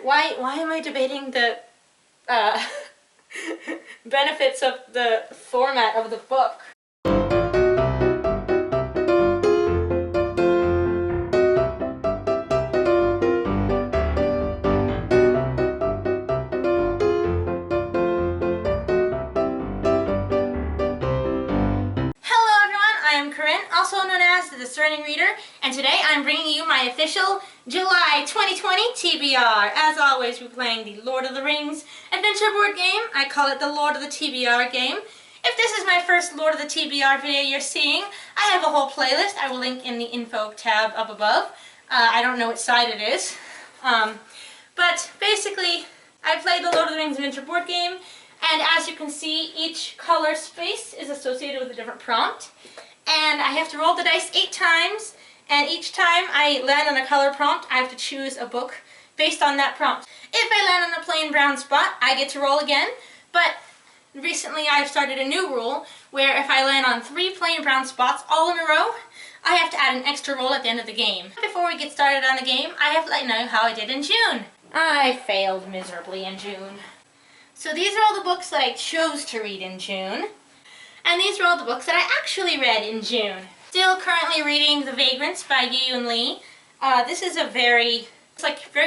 Why am I debating the benefits of the format of the book? Also known as the Discerning Reader, and today I'm bringing you my official July 2020 TBR. As always, we're playing the Lord of the Rings adventure board game. I call it the Lord of the TBR game. If this is my first Lord of the TBR video you're seeing, I have a whole playlist I will link in the info tab up above. I don't know which side it is. But basically, I played the Lord of the Rings adventure board game, and as you can see, each color space is associated with a different prompt. And I have to roll the dice 8 times, and each time I land on a color prompt, I have to choose a book based on that prompt. If I land on a plain brown spot, I get to roll again, but recently I've started a new rule where if I land on 3 plain brown spots all in a row, I have to add an extra roll at the end of the game. Before we get started on the game, I have to let you know how I did in June. I failed miserably in June. So these are all the books that I chose to read in June. And these are all the books that I actually read in June. Still currently reading The Vagrants by Yu Lee. This is very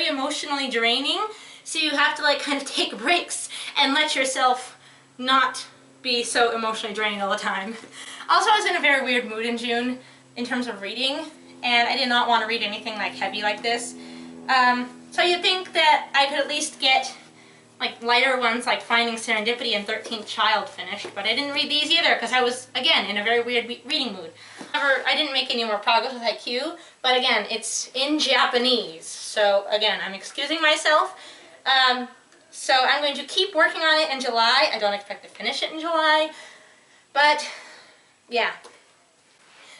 emotionally draining, so you have to kind of take breaks and let yourself not be so emotionally drained all the time. Also, I was in a very weird mood in June in terms of reading, and I did not want to read anything heavy like this. So you'd think that I could at least get lighter ones like Finding Serendipity and 13th Child finished, but I didn't read these either because I was, again, in a very weird reading mood. However, I didn't make any more progress with IQ, but again, it's in Japanese, so again, I'm excusing myself. So I'm going to keep working on it in July. I don't expect to finish it in July, but yeah.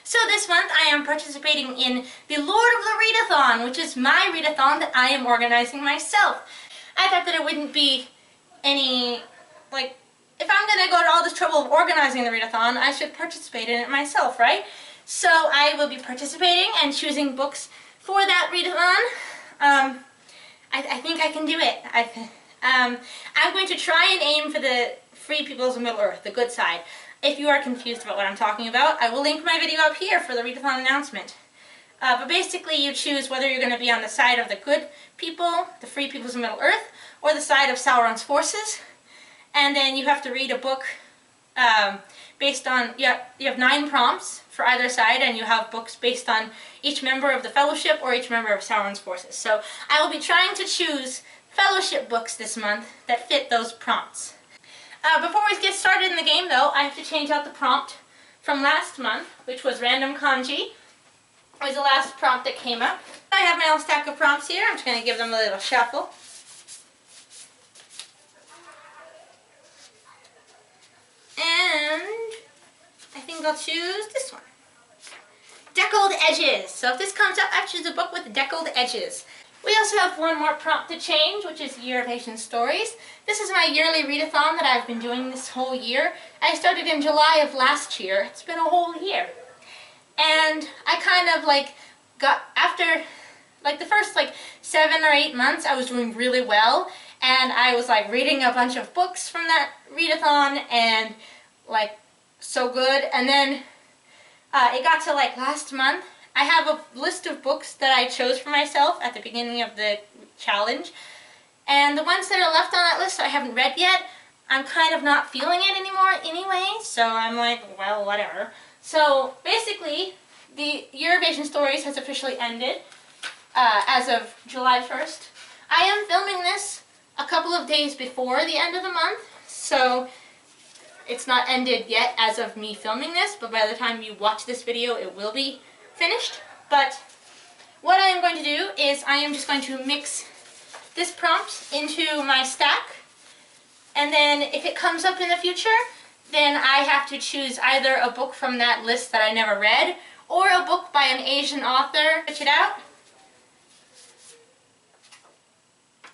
So this month I am participating in the Lord of the Readathon, which is my readathon that I am organizing myself. I thought that it wouldn't be any, if I'm going to go to all this trouble of organizing the readathon, I should participate in it myself, right? So I will be participating and choosing books for that readathon. I think I can do it. I'm going to try and aim for the Free Peoples of Middle-earth, the good side. If you are confused about what I'm talking about, I will link my video up here for the readathon announcement. But basically you choose whether you're going to be on the side of the good people, the Free Peoples of Middle-earth, or the side of Sauron's forces. And then you have to read a book based on, you have 9 prompts for either side, and you have books based on each member of the Fellowship or each member of Sauron's forces. So I will be trying to choose Fellowship books this month that fit those prompts. Before we get started in the game though, I have to change out the prompt from last month, which was random kanji. It was the last prompt that came up. I have my own stack of prompts here. I'm just going to give them a little shuffle. And I think I'll choose this one. Deckled Edges. So if this comes up, I choose a book with deckled edges. We also have one more prompt to change, which is Year of Asian Stories. This is my yearly readathon that I've been doing this whole year. I started in July of last year. It's been a whole year. And I kind of got, after the first 7 or 8 months, I was doing really well, and I was reading a bunch of books from that readathon, and so good. And then it got to last month. I have a list of books that I chose for myself at the beginning of the challenge, and the ones that are left on that list I haven't read yet, I'm kind of not feeling it anymore anyway, so I'm well, whatever. So basically, the Year of Asian Stories has officially ended as of July 1st. I am filming this a couple of days before the end of the month, so it's not ended yet as of me filming this, but by the time you watch this video it will be finished. But what I am going to do is I am just going to mix this prompt into my stack, and then if it comes up in the future, then I have to choose either a book from that list that I never read, or a book by an Asian author. Switch it out.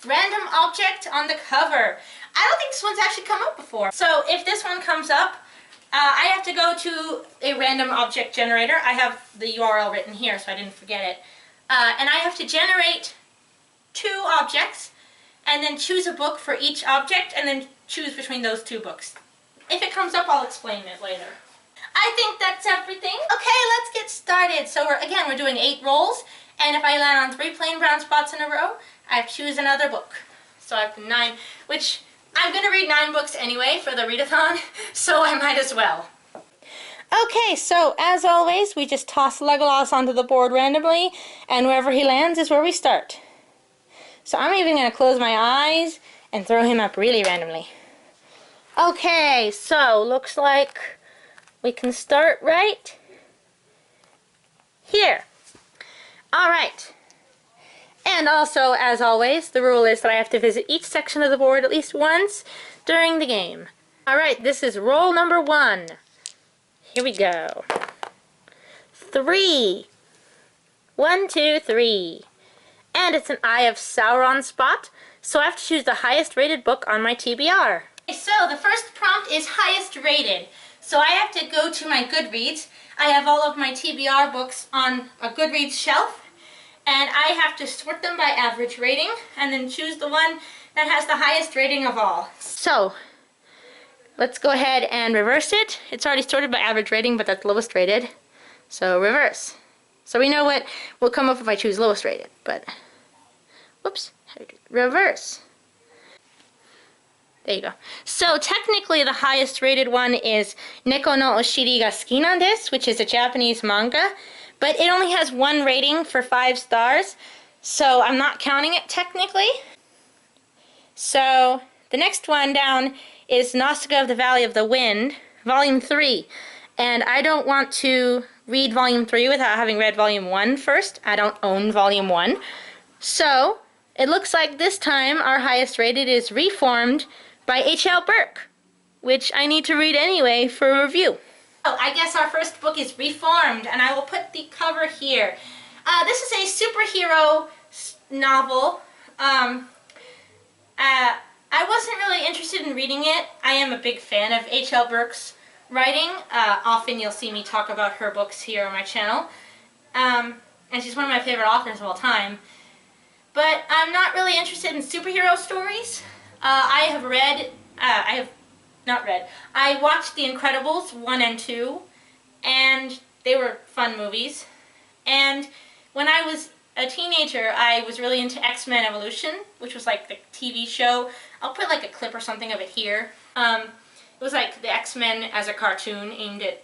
Random object on the cover. I don't think this one's actually come up before. So if this one comes up, I have to go to a random object generator. I have the URL written here so I didn't forget it. And I have to generate 2 objects, and then choose a book for each object, and then choose between those two books. If it comes up, I'll explain it later. I think that's everything. Okay, let's get started. So we're doing 8 rolls, and if I land on 3 plain brown spots in a row, I choose another book. So I have 9, which I'm going to read 9 books anyway for the readathon, so I might as well. Okay, so as always, we just toss Legolas onto the board randomly, and wherever he lands is where we start. So I'm even going to close my eyes and throw him up really randomly. Okay, so looks like we can start right here. Alright. And also, as always, the rule is that I have to visit each section of the board at least once during the game. Alright, this is roll number 1. Here we go. 3. 1, 2, 3. And it's an Eye of Sauron spot, so I have to choose the highest rated book on my TBR. Okay, so the first prompt is highest rated. So I have to go to my Goodreads. I have all of my TBR books on a Goodreads shelf, and I have to sort them by average rating and then choose the one that has the highest rating of all. So let's go ahead and reverse it. It's already sorted by average rating, but that's lowest rated. So reverse. So we know what will come up if I choose lowest rated, but whoops, reverse. There you go. So technically the highest rated one is Neko no Oshiri ga Suki nan desu, which is a Japanese manga, but it only has 1 rating for 5 stars, so I'm not counting it technically. So the next one down is Nausicaa of the Valley of the Wind, Volume 3. And I don't want to read Volume 3 without having read Volume 1 first. I don't own Volume 1. So it looks like this time our highest rated is Reformed by H.L. Burke, which I need to read anyway for review. Oh, I guess our first book is Reformed, and I will put the cover here. This is a superhero novel. I wasn't really interested in reading it. I am a big fan of H.L. Burke's writing. Often you'll see me talk about her books here on my channel. And she's one of my favorite authors of all time. But I'm not really interested in superhero stories. I watched The Incredibles 1 and 2, and they were fun movies. And when I was a teenager, I was really into X-Men Evolution, which was like the TV show. I'll put like a clip or something of it here. It was like the X-Men as a cartoon aimed at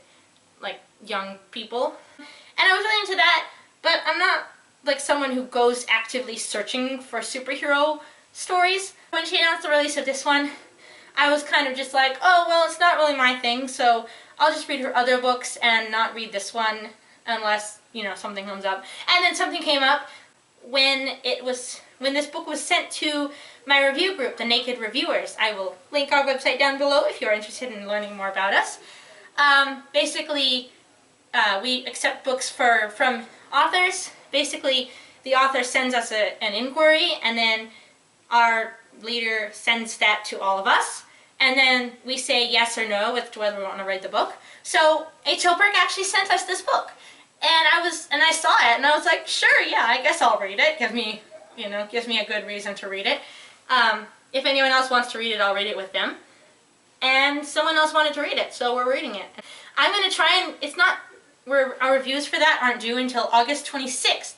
like young people. And I was really into that, but I'm not like someone who goes actively searching for superhero stories. When she announced the release of this one, I was kind of just like, oh, well, it's not really my thing, so I'll just read her other books and not read this one unless, you know, something comes up. And then something came up when this book was sent to my review group, the Naked Reviewers. I will link our website down below if you're interested in learning more about us. Basically, we accept books from authors. Basically, the author sends us an inquiry, and then our leader sends that to all of us, and then we say yes or no with whether we want to read the book. So H.L. Burke actually sent us this book, and I saw it, and I was like, sure, yeah, I guess I'll read it. Gives me a good reason to read it. If anyone else wants to read it, I'll read it with them. And someone else wanted to read it, so we're reading it. I'm gonna try and our reviews for that aren't due until August 26th.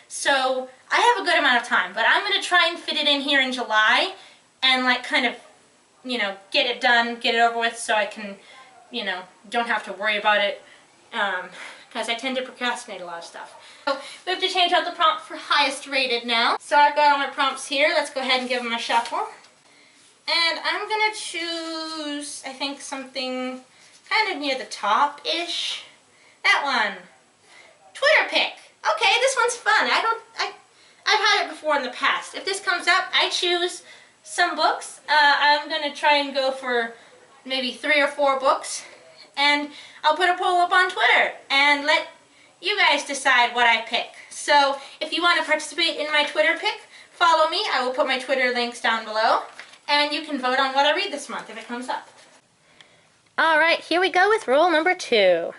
So I have a good amount of time, but I'm going to try and fit it in here in July and like kind of, you know, get it done, get it over with so I can, you know, don't have to worry about it because I tend to procrastinate a lot of stuff. So we have to change out the prompt for highest rated now. So I've got all my prompts here. Let's go ahead and give them a shuffle. And I'm going to choose, I think, something kind of near the top-ish. That one. Twitter pick. Okay, this one's fun. I've had it before in the past. If this comes up, I choose some books. I'm going to try and go for maybe 3 or 4 books. And I'll put a poll up on Twitter and let you guys decide what I pick. So if you want to participate in my Twitter pick, follow me. I will put my Twitter links down below. And you can vote on what I read this month if it comes up. Alright, here we go with rule number 2.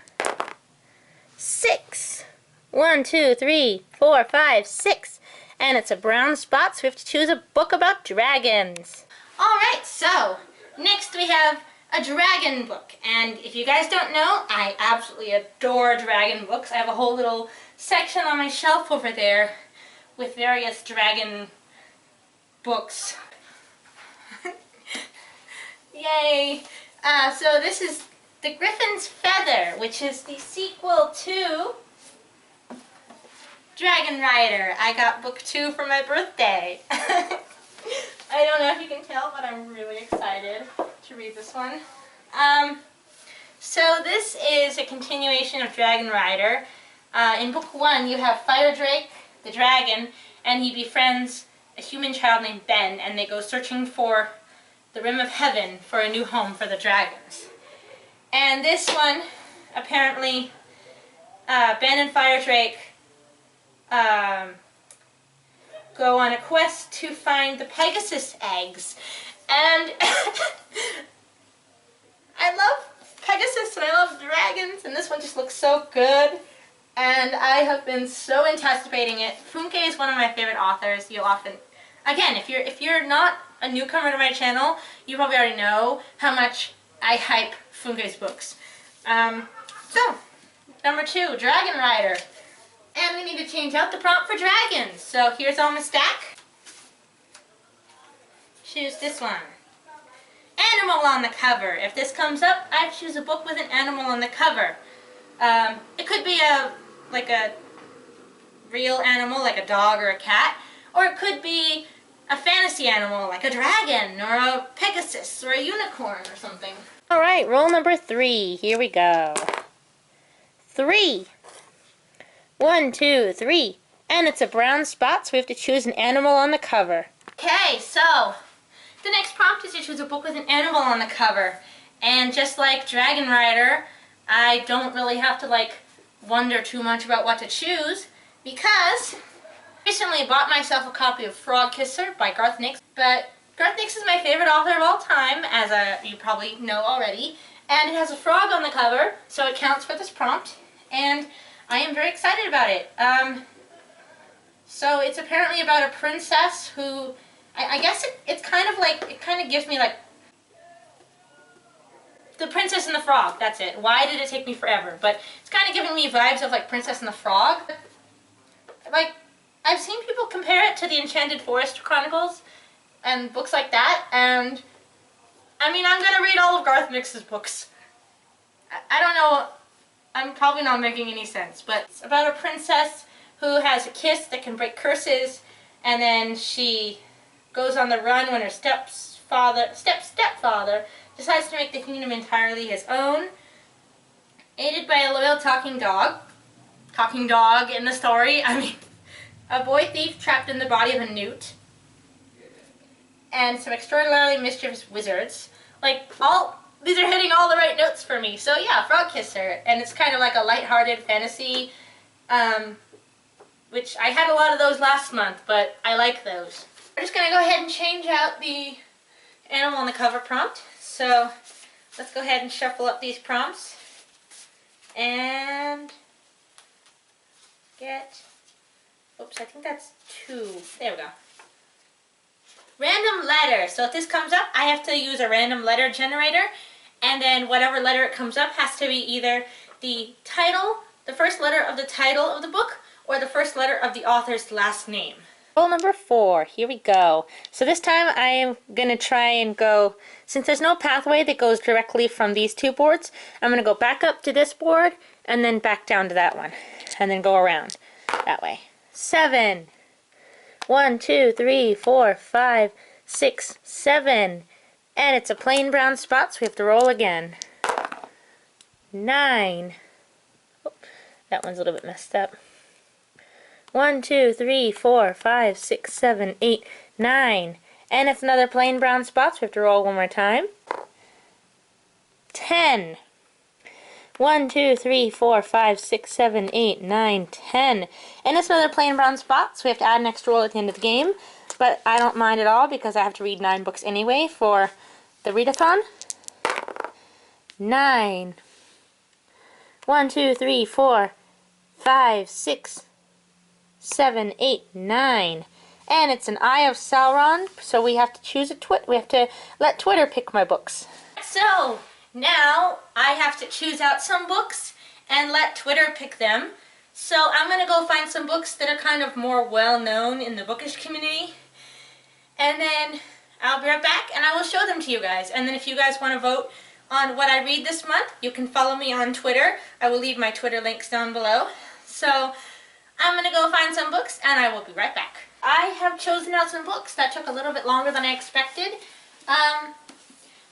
6. 1, 2, 3, 4, 5, 6. and it's a brown spot, so we have to choose a book about dragons. Alright, so next we have a dragon book, and if you guys don't know, I absolutely adore dragon books. I have a whole little section on my shelf over there with various dragon books. Yay! So this is The Griffin's Feather, which is the sequel to Dragon Rider. I got book 2 for my birthday. I don't know if you can tell, but I'm really excited to read this one. So this is a continuation of Dragon Rider. In book 1 you have Fire Drake, the dragon, and he befriends a human child named Ben, and they go searching for the Rim of Heaven for a new home for the dragons. And this one, apparently, Ben and Fire Drake go on a quest to find the Pegasus eggs. And I love Pegasus and I love dragons, and this one just looks so good. And I have been so anticipating it. Funke is one of my favorite authors. You'll often, again, if you're not a newcomer to my channel, you probably already know how much I hype Funke's books. So, number 2, Dragon Rider. And we need to change out the prompt for dragons. So here's all my stack. Choose this one. Animal on the cover. If this comes up, I choose a book with an animal on the cover. It could be like a real animal, like a dog or a cat, or it could be a fantasy animal, like a dragon, or a Pegasus, or a unicorn, or something. Alright, roll number 3. Here we go. 3. 1, 2, 3. And it's a brown spot, so we have to choose an animal on the cover. Okay, so the next prompt is to choose a book with an animal on the cover. And just like Dragon Rider, I don't really have to wonder too much about what to choose, because I recently bought myself a copy of Frog Kisser by Garth Nix. But Garth Nix is my favorite author of all time, as you probably know already. And it has a frog on the cover, so it counts for this prompt. And I am very excited about it. So it's apparently about a princess who, I guess it's kind of like, it kind of gives me The Princess and the Frog, that's it. Why did it take me forever? But it's kind of giving me vibes of Princess and the Frog. I've seen people compare it to the Enchanted Forest Chronicles and books like that, and I mean, I'm gonna read all of Garth Nix's books. I don't know, I'm probably not making any sense, but it's about a princess who has a kiss that can break curses, and then she goes on the run when her stepfather decides to make the kingdom entirely his own, aided by a loyal talking dog in the story. I mean, a boy thief trapped in the body of a newt, and some extraordinarily mischievous wizards. These are hitting all the right notes for me. So yeah, Frog Kisser, and it's kind of like a lighthearted fantasy, which I had a lot of those last month, but I like those. We're just gonna go ahead and change out the animal on the cover prompt. So let's go ahead and shuffle up these prompts and get, oops, I think that's 2. There we go. Random letter. So if this comes up, I have to use a random letter generator, and then whatever letter it comes up has to be either the title, the first letter of the title of the book, or the first letter of the author's last name. Roll number 4. Here we go. So this time I am going to try and go, since there's no pathway that goes directly from these 2 boards, I'm going to go back up to this board and then back down to that one, and then go around that way. 7. 1, 2, 3, 4, 5, 6, 7. And it's a plain brown spot, so we have to roll again. 9. Oh, that one's a little bit messed up. 1, 2, 3, 4, 5, 6, 7, 8, 9. And it's another plain brown spot, so we have to roll one more time. 10. 1, 2, 3, 4, 5, 6, 7, 8, 9, 10. And it's another plain brown spot, so we have to add an extra roll at the end of the game. But I don't mind at all because I have to read 9 books anyway for the readathon. 9. 1, 2, 3, 4, 5, 6, 7, 8, 9. And it's an Eye of Sauron, so we have to choose a we have to let Twitter pick my books. So, now I have to choose out some books and let Twitter pick them. So I'm going to go find some books that are kind of more well-known in the bookish community. And then I'll be right back and I will show them to you guys. And then if you guys want to vote on what I read this month, you can follow me on Twitter. I will leave my Twitter links down below. So I'm going to go find some books and I will be right back. I have chosen out some books that took a little bit longer than I expected.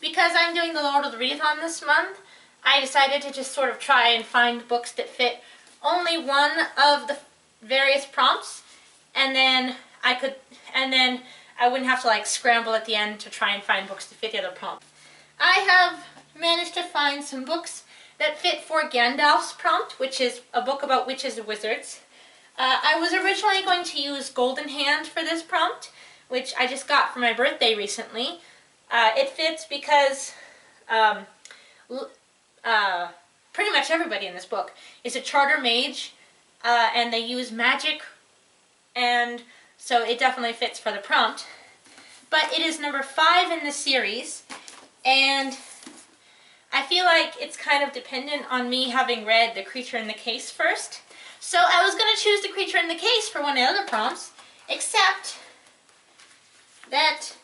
Because I'm doing the Lord of the Readathon this month, I decided to just sort of try and find books that fit only one of the various prompts, and then I wouldn't have to like scramble at the end to try and find books to fit the other prompt. I have managed to find some books that fit for Gandalf's prompt, which is a book about witches and wizards. I was originally going to use Golden Hand for this prompt, which I just got for my birthday recently. It fits because pretty much everybody in this book is a charter mage, and they use magic, and so it definitely fits for the prompt. But it is number 5 in the series, and I feel like it's kind of dependent on me having read The Creature in the Case first. So I was going to choose The Creature in the Case for one of the other prompts, except that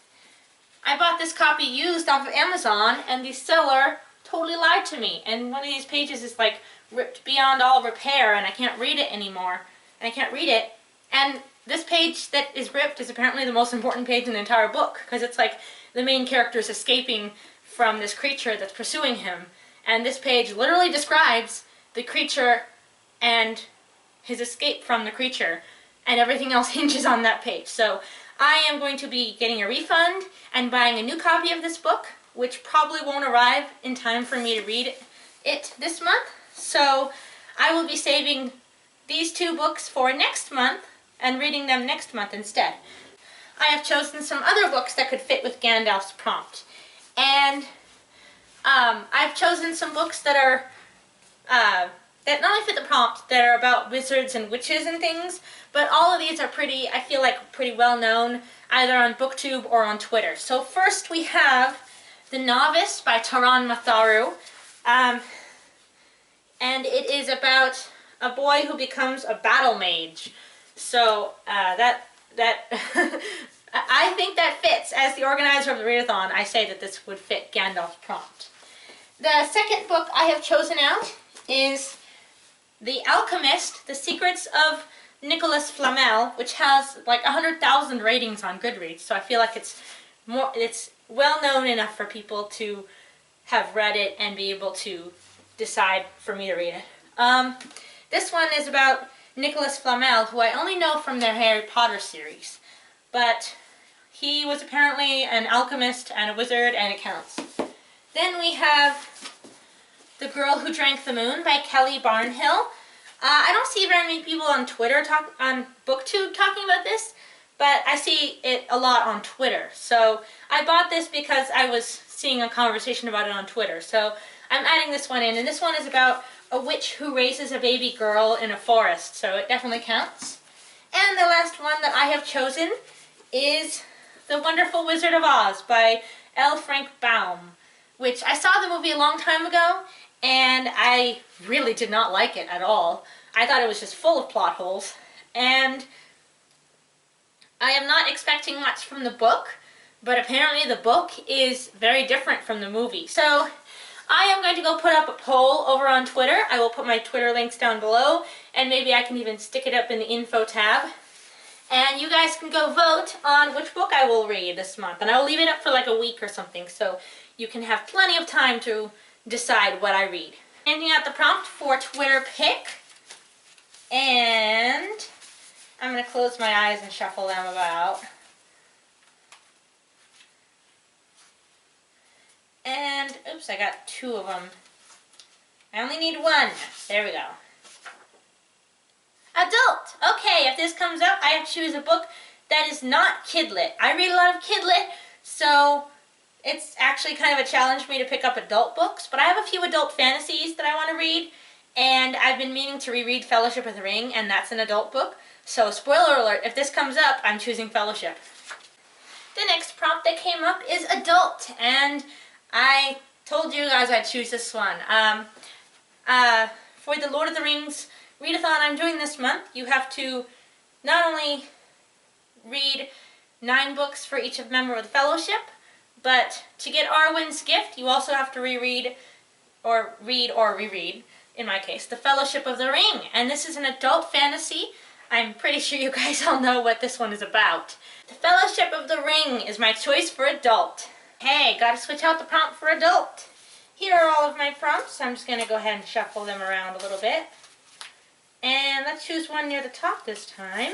I bought this copy used off of Amazon, and the seller totally lied to me. And one of these pages is like ripped beyond all repair, and I can't read it anymore. And I can't read it. And this page that is ripped is apparently the most important page in the entire book, because it's like the main character is escaping from this creature that's pursuing him. And this page literally describes the creature and his escape from the creature, and everything else hinges on that page. So I am going to be getting a refund and buying a new copy of this book, which probably won't arrive in time for me to read it this month. So I will be saving these 2 books for next month and reading them next month instead. I have chosen some other books that could fit with Gandalf's prompt. And I've chosen some books that are that not only fit the prompt, that are about wizards and witches and things, but all of these are I feel like pretty well known, either on BookTube or on Twitter. So first we have The Novice by Taran Matharu, and it is about a boy who becomes a battle mage. So I think that fits. As the organizer of the Readathon, I say that this would fit Gandalf's prompt. The second book I have chosen out is The Alchemist, The Secrets of Nicholas Flamel, which has like 100,000 ratings on Goodreads, so I feel like it's well known enough for people to have read it and be able to decide for me to read it. This one is about Nicholas Flamel, who I only know from their Harry Potter series, but he was apparently an alchemist and a wizard, and it counts. Then we have The Girl Who Drank the Moon by Kelly Barnhill. I don't see very many people on Twitter on BookTube talking about this, but I see it a lot on Twitter. So I bought this because I was seeing a conversation about it on Twitter. So I'm adding this one in, and this one is about a witch who raises a baby girl in a forest, so it definitely counts. And the last one that I have chosen is The Wonderful Wizard of Oz by L. Frank Baum, which I saw the movie a long time ago, and I really did not like it at all. I thought it was just full of plot holes, and I am not expecting much from the book, but apparently the book is very different from the movie. So I am going to go put up a poll over on Twitter. I will put my Twitter links down below, and maybe I can even stick it up in the info tab. And you guys can go vote on which book I will read this month. And I will leave it up for like a week or something, so you can have plenty of time to decide what I read. Handing out the prompt for Twitter pick. And I'm going to close my eyes and shuffle them about. And, oops, I got 2 of them. I only need 1. There we go. Adult! Okay, if this comes up, I have to choose a book that is not kidlit. I read a lot of kidlit, so it's actually kind of a challenge for me to pick up adult books, but I have a few adult fantasies that I want to read, and I've been meaning to reread Fellowship of the Ring, and that's an adult book. So spoiler alert, if this comes up, I'm choosing Fellowship. The next prompt that came up is adult, and I told you guys I'd choose this one. For the Lord of the Rings readathon I'm doing this month, you have to not only read 9 books for each of member of the Fellowship, but to get Arwen's gift, you also have to reread, or reread, in my case, The Fellowship of the Ring. And this is an adult fantasy. I'm pretty sure you guys all know what this one is about. The Fellowship of the Ring is my choice for adult. Hey, gotta switch out the prompt for adult. Here are all of my prompts. I'm just gonna go ahead and shuffle them around a little bit. And let's choose one near the top this time.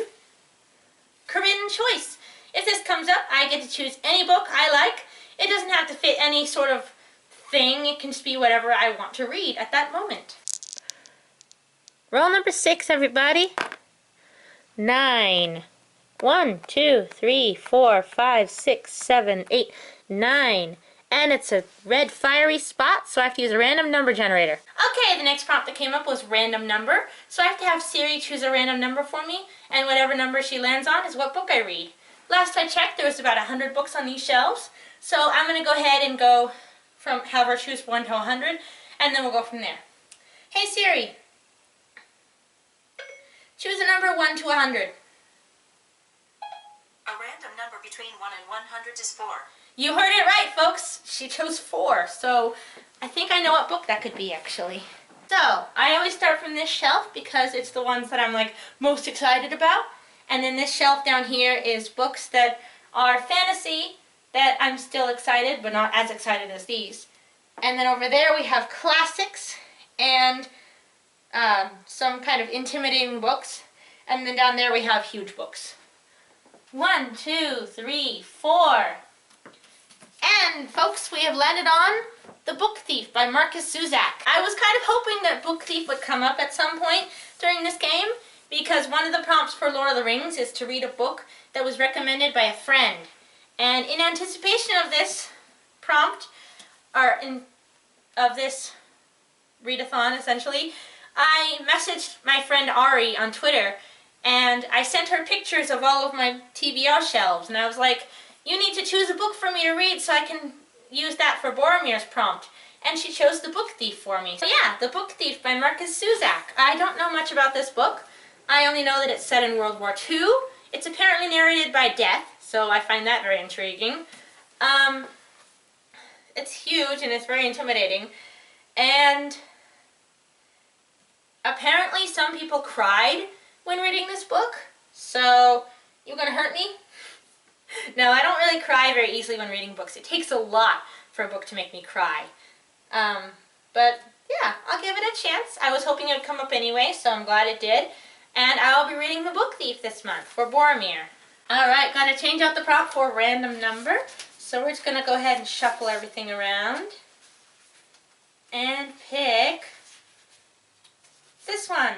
Corinne choice. If this comes up, I get to choose any book I like. It doesn't have to fit any sort of thing. It can just be whatever I want to read at that moment. Roll number 6, everybody. 9. 1, 2, 3, 4, 5, 6, 7, 8, 9. And it's a red fiery spot, so I have to use a random number generator. Okay, the next prompt that came up was random number. So I have to have Siri choose a random number for me, and whatever number she lands on is what book I read. Last I checked, there was about 100 books on these shelves, so I'm going to go ahead and go from, have her choose 1 to 100, and then we'll go from there. Hey Siri, choose a number 1 to 100. A random number between 1 and 100 is 4. You heard it right, folks. She chose 4, so I think I know what book that could be, actually. So, I always start from this shelf because it's the ones that I'm like most excited about. And then this shelf down here is books that are fantasy that I'm still excited, but not as excited as these. And then over there we have classics and some kind of intimidating books. And then down there we have huge books. 1, 2, 3, 4. And folks, we have landed on The Book Thief by Marcus Zuzak. I was kind of hoping that Book Thief would come up at some point during this game, because one of the prompts for Lord of the Rings is to read a book that was recommended by a friend. And in anticipation of this prompt, of this readathon essentially, I messaged my friend Ari on Twitter, and I sent her pictures of all of my TBR shelves, and I was like, you need to choose a book for me to read so I can use that for Boromir's prompt. And she chose The Book Thief for me. So yeah, The Book Thief by Marcus Zuzak. I don't know much about this book. I only know that it's set in World War II. It's apparently narrated by Death, so I find that very intriguing. It's huge and it's very intimidating. And apparently some people cried when reading this book. So, you gonna hurt me? No, I don't really cry very easily when reading books. It takes a lot for a book to make me cry. But yeah, I'll give it a chance. I was hoping it would come up anyway, so I'm glad it did. And I'll be reading The Book Thief this month for Boromir. Alright, gotta change out the prompt for a random number. So we're just gonna go ahead and shuffle everything around. And pick this one.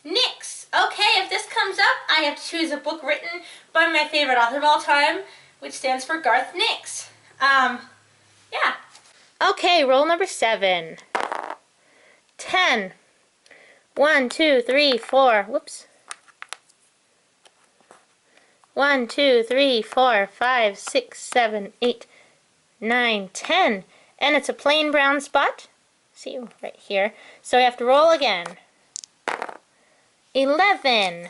Nyx. Okay, if this comes up, I have to choose a book written by my favorite author of all time, which stands for Garth Nix. Yeah. Okay, roll number 7. 10. 1, 2, 3, 4. Whoops. 1, 2, 3, 4, 5, 6, 7, 8, 9, 10. And it's a plain brown spot. See, right here. So we have to roll again. 11.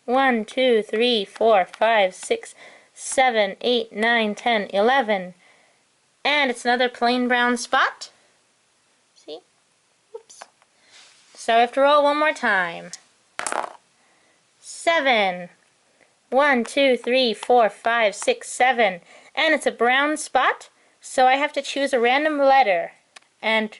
1, 2, 3, 4, 5, 6, 7, 8, 9, 10, 11. And it's another plain brown spot. See? Oops. So I have to roll one more time. 7. 1, 2, 3, 4, 5, 6, 7. And it's a brown spot. So I have to choose a random letter. And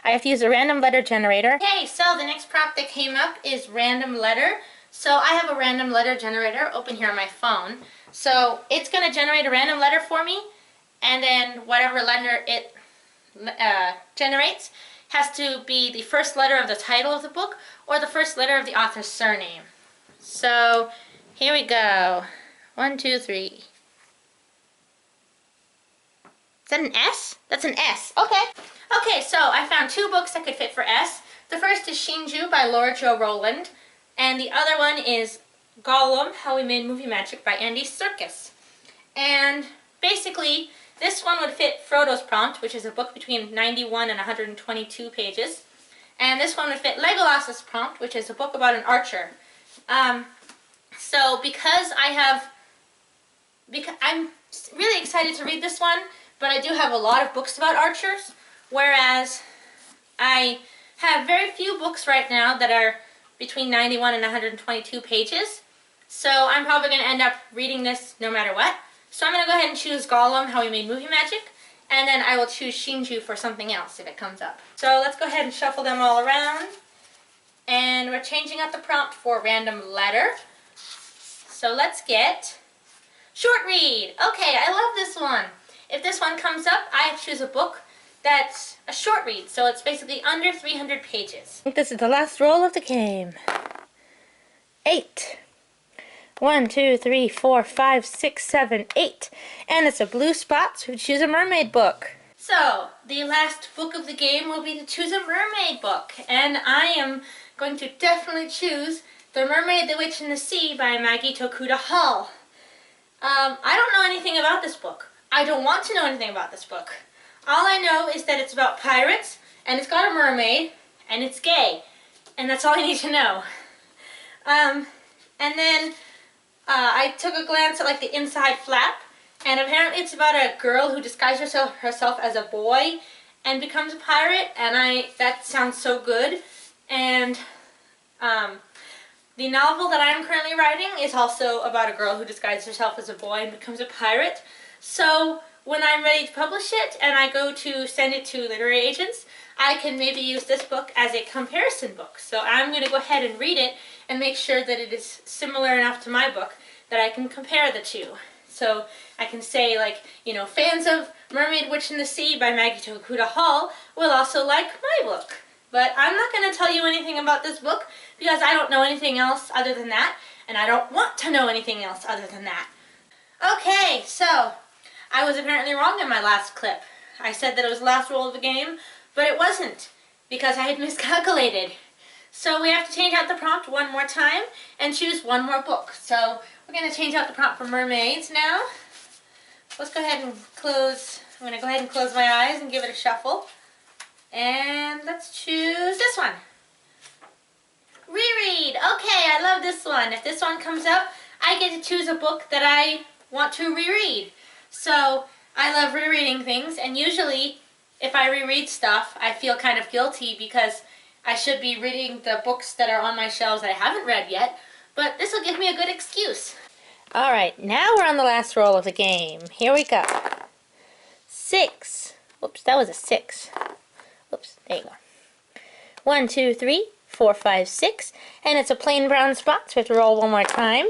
I have to use a random letter generator. Okay, so the next prompt that came up is random letter. So I have a random letter generator open here on my phone. So it's going to generate a random letter for me, and then whatever letter it generates has to be the first letter of the title of the book or the first letter of the author's surname. So here we go. 1, 2, 3. Is that an S? That's an S. Okay. Okay, so I found 2 books that could fit for S. The first is Shinju by Laura Jo Rowland. And the other one is Gollum, How We Made Movie Magic by Andy Serkis. And basically, this one would fit Frodo's prompt, which is a book between 91 and 122 pages. And this one would fit Legolas's prompt, which is a book about an archer. So because I'm really excited to read this one, but I do have a lot of books about archers, whereas I have very few books right now that are between 91 and 122 pages. So I'm probably going to end up reading this no matter what. So I'm going to go ahead and choose Gollum, How We Made Movie Magic, and then I will choose Shinju for something else if it comes up. So let's go ahead and shuffle them all around. And we're changing out the prompt for random letter. So let's get short read. Okay, I love this one. If this one comes up, I choose a book that's a short read. So it's basically under 300 pages. I think this is the last roll of the game. 8. 1, 2, 3, 4, 5, 6, 7, 8. And it's a blue spot, so we choose a mermaid book. So, the last book of the game will be to choose a mermaid book. And I am going to definitely choose The Mermaid, the Witch, and the Sea by Maggie Tokuda Hall. I don't know anything about this book. I don't want to know anything about this book. All I know is that it's about pirates, and it's got a mermaid, and it's gay. And that's all I need to know. And then I took a glance at like the inside flap, and apparently it's about a girl who disguises herself as a boy and becomes a pirate, and that sounds so good. And the novel that I'm currently writing is also about a girl who disguises herself as a boy and becomes a pirate. So when I'm ready to publish it and I go to send it to literary agents, I can maybe use this book as a comparison book. So I'm going to go ahead and read it and make sure that it is similar enough to my book that I can compare the two. So I can say, like, you know, fans of Mermaid, Witch, and the Sea by Maggie Tokuda Hall will also like my book. But I'm not going to tell you anything about this book because I don't know anything else other than that, and I don't want to know anything else other than that. Okay, so I was apparently wrong in my last clip. I said that it was the last roll of the game, but it wasn't because I had miscalculated. So we have to change out the prompt one more time and choose one more book. So we're going to change out the prompt for mermaids now. Let's go ahead and close. I'm going to go ahead and close my eyes and give it a shuffle. And let's choose this one. Reread. Okay, I love this one. If this one comes up, I get to choose a book that I want to reread. So I love rereading things, and usually if I reread stuff, I feel kind of guilty because I should be reading the books that are on my shelves that I haven't read yet, but this will give me a good excuse. Alright, now we're on the last roll of the game. Here we go. 6. Oops, that was a 6. Oops, there you go. 1, 2, 3, 4, 5, 6. And it's a plain brown spot, so we have to roll one more time.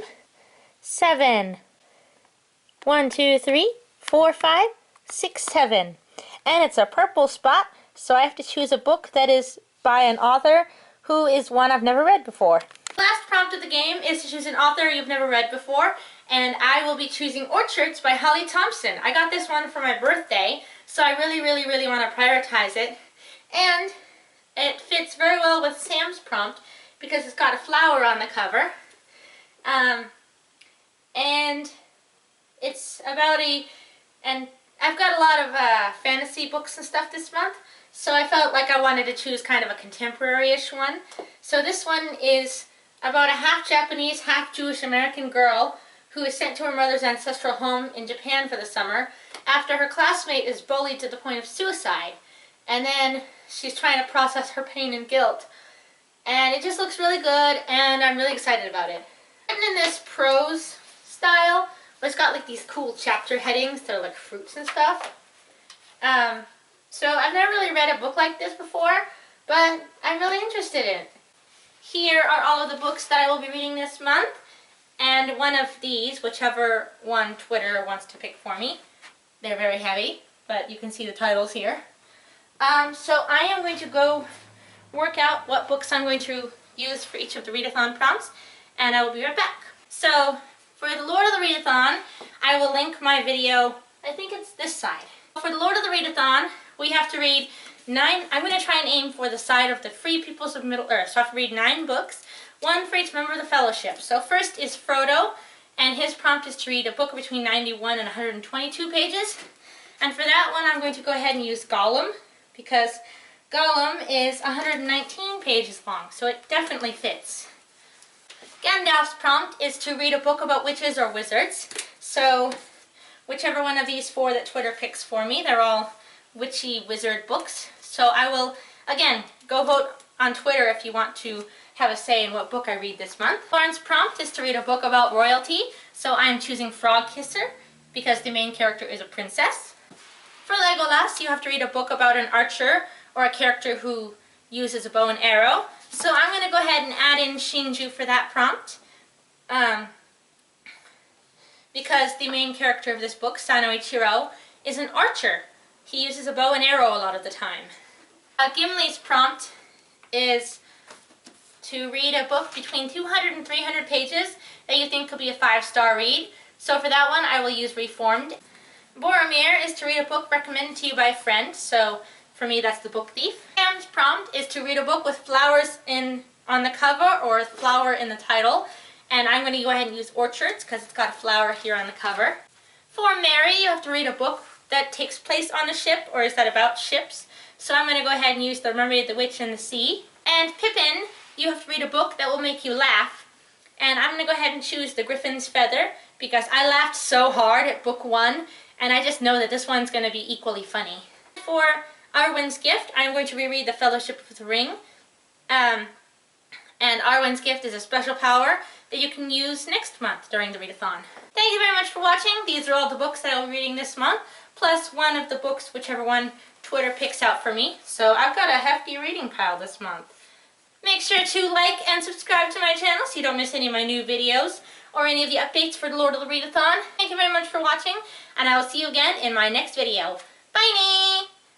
7. 1, 2, 3, 4, 5, 6, 7. And it's a purple spot, so I have to choose a book that is by an author who is one I've never read before. The last prompt of the game is to choose an author you've never read before, and I will be choosing Orchards by Holly Thompson. I got this one for my birthday, so I really want to prioritize it. And it fits very well with Sam's prompt because it's got a flower on the cover. And it's about and I've got a lot of fantasy books and stuff this month, so I felt like I wanted to choose kind of a contemporary-ish one. So this one is about a half-Japanese, half-Jewish American girl who is sent to her mother's ancestral home in Japan for the summer after her classmate is bullied to the point of suicide. And then she's trying to process her pain and guilt. And it just looks really good, and I'm really excited about it. Written in this prose style, but it's got like these cool chapter headings that are like fruits and stuff. So I've never really read a book like this before, but I'm really interested in it. Here are all of the books that I will be reading this month, and one of these, whichever one Twitter wants to pick for me. They're very heavy, but you can see the titles here. So I am going to go work out what books I'm going to use for each of the Readathon prompts, and I will be right back. So for the Lord of the Readathon, I will link my video, I think it's this side. For the Lord of the Readathon, we have to read 9, I'm going to try and aim for the side of the Free Peoples of Middle-earth, so I have to read 9 books. one for each member of the Fellowship. So first is Frodo, and his prompt is to read a book between 91 and 122 pages. And for that one, I'm going to go ahead and use Gollum, because Gollum is 119 pages long, so it definitely fits. Gandalf's prompt is to read a book about witches or wizards. So whichever one of these four that Twitter picks for me, they're all witchy wizard books. So I will, again, go vote on Twitter if you want to have a say in what book I read this month. Lauren's prompt is to read a book about royalty. So I'm choosing Frog Kisser because the main character is a princess. For Legolas, you have to read a book about an archer or a character who uses a bow and arrow. So I'm going to go ahead and add in Shinju for that prompt. Because the main character of this book, Sanoichiro, is an archer. He uses a bow and arrow a lot of the time. Gimli's prompt is to read a book between 200 and 300 pages that you think could be a 5-star read. So for that one, I will use Reformed. Boromir is to read a book recommended to you by a friend. So for me, that's The Book Thief. Sam's prompt is to read a book with flowers on the cover or flower in the title. And I'm going to go ahead and use Orchards because it's got a flower here on the cover. For Mary, you have to read a book that takes place on a ship or is that about ships. So I'm going to go ahead and use The Mermaid, the Witch, and the Sea. And Pippin, you have to read a book that will make you laugh. And I'm going to go ahead and choose The Griffin's Feather because I laughed so hard at book 1 and I just know that this one's going to be equally funny. For Arwen's Gift, I'm going to reread The Fellowship of the Ring. And Arwen's Gift is a special power that you can use next month during the readathon. Thank you very much for watching. These are all the books that I'll be reading this month, plus one of the books, whichever one Twitter picks out for me. So I've got a hefty reading pile this month. Make sure to like and subscribe to my channel so you don't miss any of my new videos or any of the updates for the Lord of the Readathon. Thank you very much for watching, and I will see you again in my next video. Bye!